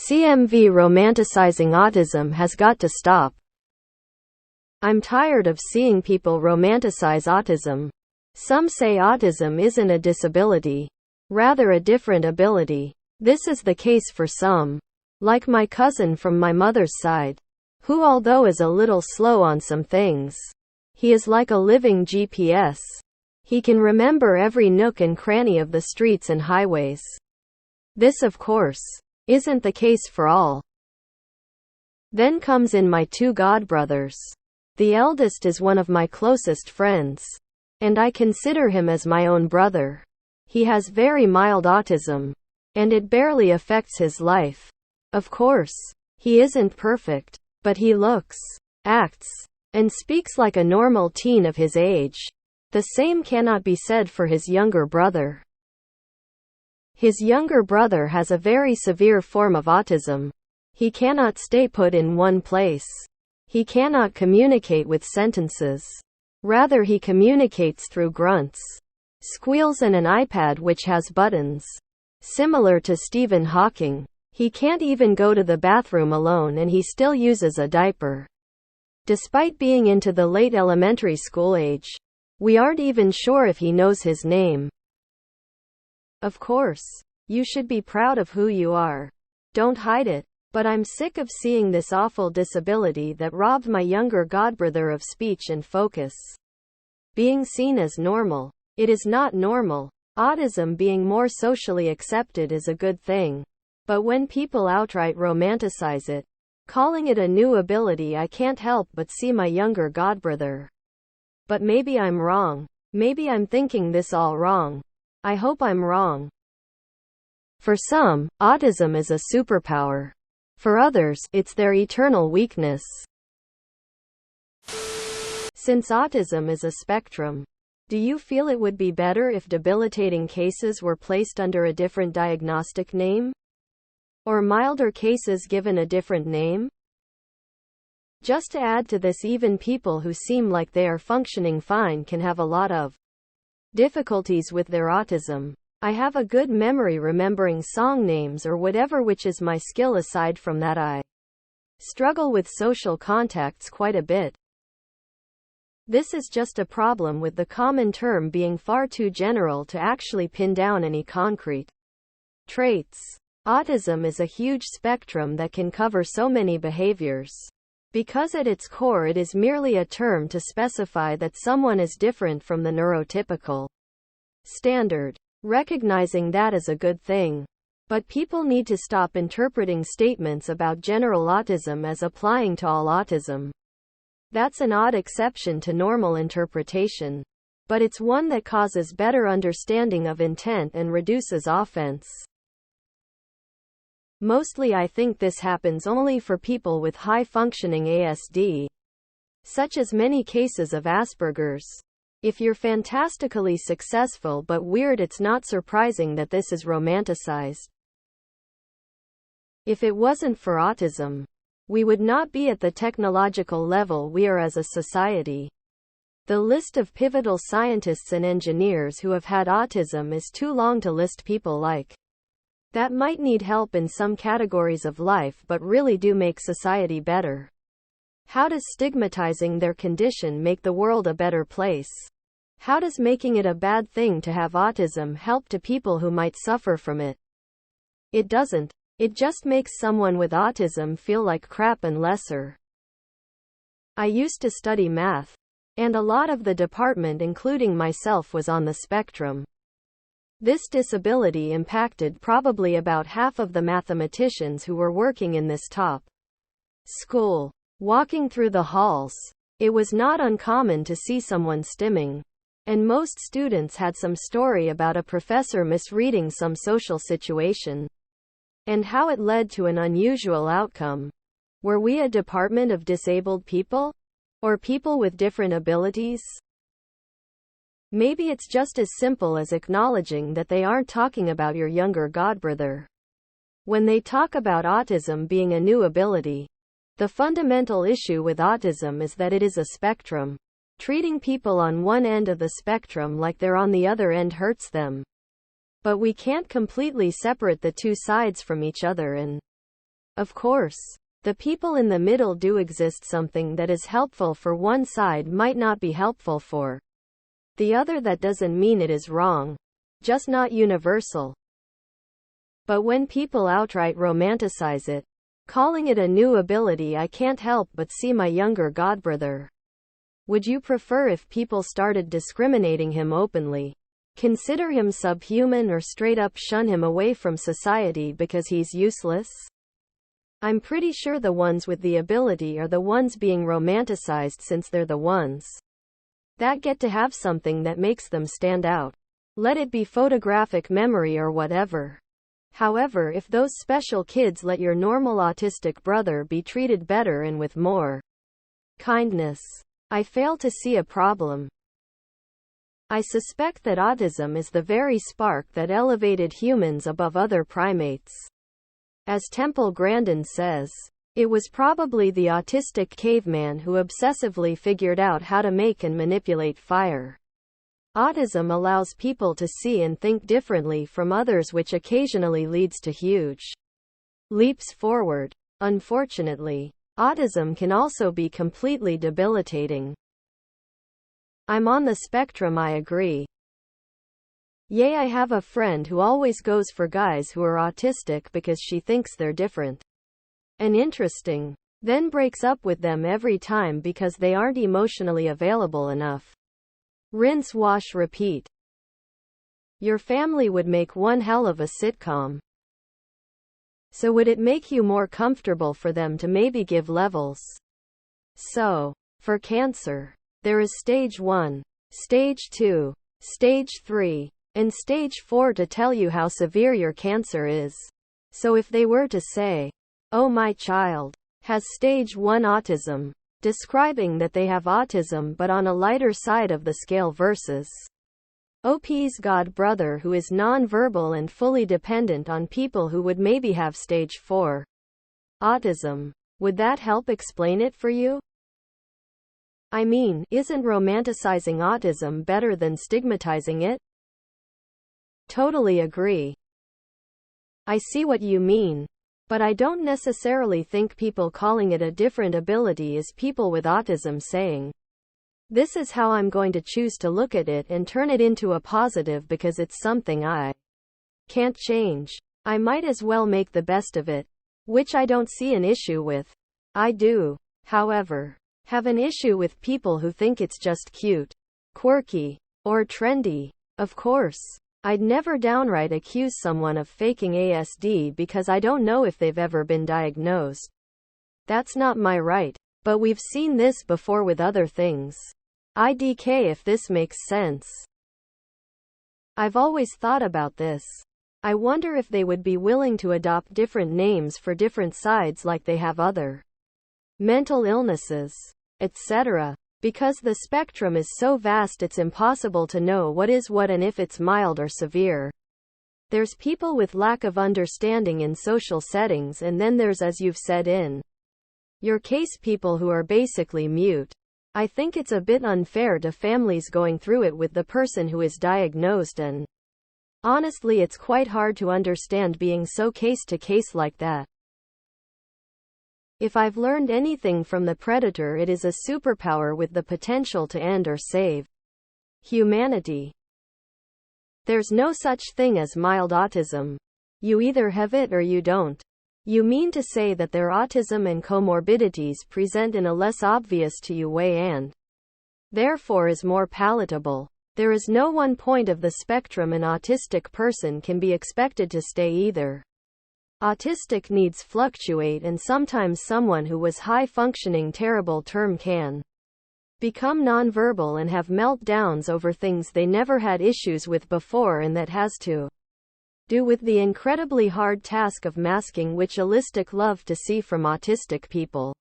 CMV romanticizing autism has got to stop. I'm tired of seeing people romanticize autism. Some say autism isn't a disability, rather a different ability. This is the case for some, like my cousin from my mother's side, who although is a little slow on some things, he is like a living GPS. He can remember every nook and cranny of the streets and highways. This, of course, isn't the case for all. Then comes in my two godbrothers. The eldest is one of my closest friends, and I consider him as my own brother. He has very mild autism, and it barely affects his life. Of course, he isn't perfect, but he looks, acts, and speaks like a normal teen of his age. The same cannot be said for his younger brother. His younger brother has a very severe form of autism. He cannot stay put in one place. He cannot communicate with sentences. Rather, he communicates through grunts, squeals, and an iPad which has buttons. Similar to Stephen Hawking. He can't even go to the bathroom alone, and he still uses a diaper. Despite being into the late elementary school age, we aren't even sure if he knows his name. Of course, you should be proud of who you are. Don't hide it. But I'm sick of seeing this awful disability that robbed my younger godbrother of speech and focus being seen as normal. It is not normal. Autism being more socially accepted is a good thing. But when people outright romanticize it, calling it a new ability, I can't help but see my younger godbrother. But maybe I'm wrong. Maybe I'm thinking this all wrong. I hope I'm wrong. For some, autism is a superpower. For others, it's their eternal weakness. Since autism is a spectrum, do you feel it would be better if debilitating cases were placed under a different diagnostic name? Or milder cases given a different name? Just to add to this, even people who seem like they are functioning fine can have a lot of difficulties with their autism. I have a good memory remembering song names or whatever, which is my skill. Aside from that, I struggle with social contacts quite a bit. This is just a problem with the common term being far too general to actually pin down any concrete traits. Autism is a huge spectrum that can cover so many behaviors. Because at its core it is merely a term to specify that someone is different from the neurotypical standard. Recognizing that is a good thing. But people need to stop interpreting statements about general autism as applying to all autism. That's an odd exception to normal interpretation. But it's one that causes better understanding of intent and reduces offense. Mostly I think this happens only for people with high-functioning ASD, such as many cases of Asperger's. If you're fantastically successful but weird, it's not surprising that this is romanticized. If it wasn't for autism, we would not be at the technological level we are as a society. The list of pivotal scientists and engineers who have had autism is too long to list. People like that might need help in some categories of life but really do make society better. How does stigmatizing their condition make the world a better place? How does making it a bad thing to have autism help to people who might suffer from it? It doesn't. It just makes someone with autism feel like crap and lesser. I used to study math, and a lot of the department, including myself, was on the spectrum. This disability impacted probably about half of the mathematicians who were working in this top school. Walking through the halls, it was not uncommon to see someone stimming, and most students had some story about a professor misreading some social situation, and how it led to an unusual outcome. Were we a department of disabled people? Or people with different abilities? Maybe it's just as simple as acknowledging that they aren't talking about your younger godbrother. When they talk about autism being a new ability, the fundamental issue with autism is that it is a spectrum. Treating people on one end of the spectrum like they're on the other end hurts them. But we can't completely separate the two sides from each other, and Of course, the people in the middle do exist. Something that is helpful for one side might not be helpful for the other. That doesn't mean it is wrong, just not universal. But when people outright romanticize it, calling it a new ability, I can't help but see my younger godbrother. Would you prefer if people started discriminating him openly, consider him subhuman, or straight up shun him away from society because he's useless? I'm pretty sure the ones with the ability are the ones being romanticized, since they're the ones that get to have something that makes them stand out. Let it be photographic memory or whatever. However, if those special kids let your normal autistic brother be treated better and with more kindness, I fail to see a problem. I suspect that autism is the very spark that elevated humans above other primates. As Temple Grandin says, it was probably the autistic caveman who obsessively figured out how to make and manipulate fire. Autism allows people to see and think differently from others, which occasionally leads to huge leaps forward. Unfortunately, autism can also be completely debilitating. I'm on the spectrum, I agree. Yay, I have a friend who always goes for guys who are autistic because she thinks they're different and interesting, then breaks up with them every time because they aren't emotionally available enough. Rinse, wash, repeat. Your family would make one hell of a sitcom. So would it make you more comfortable for them to maybe give levels? So, for cancer, there is stage 1, stage 2, stage 3, and stage 4 to tell you how severe your cancer is. So if they were to say, "Oh, my child has stage 1 autism," describing that they have autism but on a lighter side of the scale, versus OP's god brother who is non-verbal and fully dependent on people who would maybe have stage 4 autism. Would that help explain it for you? I mean, isn't romanticizing autism better than stigmatizing it? Totally agree. I see what you mean. But I don't necessarily think people calling it a different ability is people with autism saying, "This is how I'm going to choose to look at it and turn it into a positive because it's something I can't change. I might as well make the best of it," which I don't see an issue with. I do, however, have an issue with people who think it's just cute, quirky, or trendy. Of course, I'd never downright accuse someone of faking ASD because I don't know if they've ever been diagnosed. That's not my right. But we've seen this before with other things. IDK, if this makes sense. I've always thought about this. I wonder if they would be willing to adopt different names for different sides like they have other mental illnesses, etc. Because the spectrum is so vast, it's impossible to know what is what and if it's mild or severe. There's people with lack of understanding in social settings, and then there's, as you've said in your case, people who are basically mute. I think it's a bit unfair to families going through it with the person who is diagnosed, and honestly, it's quite hard to understand being so case to case like that. If I've learned anything from The Predator, it is a superpower with the potential to end or save humanity. There's no such thing as mild autism. You either have it or you don't. You mean to say that their autism and comorbidities present in a less obvious to you way and therefore is more palatable. There is no one point of the spectrum an autistic person can be expected to stay either. Autistic needs fluctuate, and sometimes someone who was high-functioning terrible term can become nonverbal and have meltdowns over things they never had issues with before, and that has to do with the incredibly hard task of masking which allistic love to see from autistic people.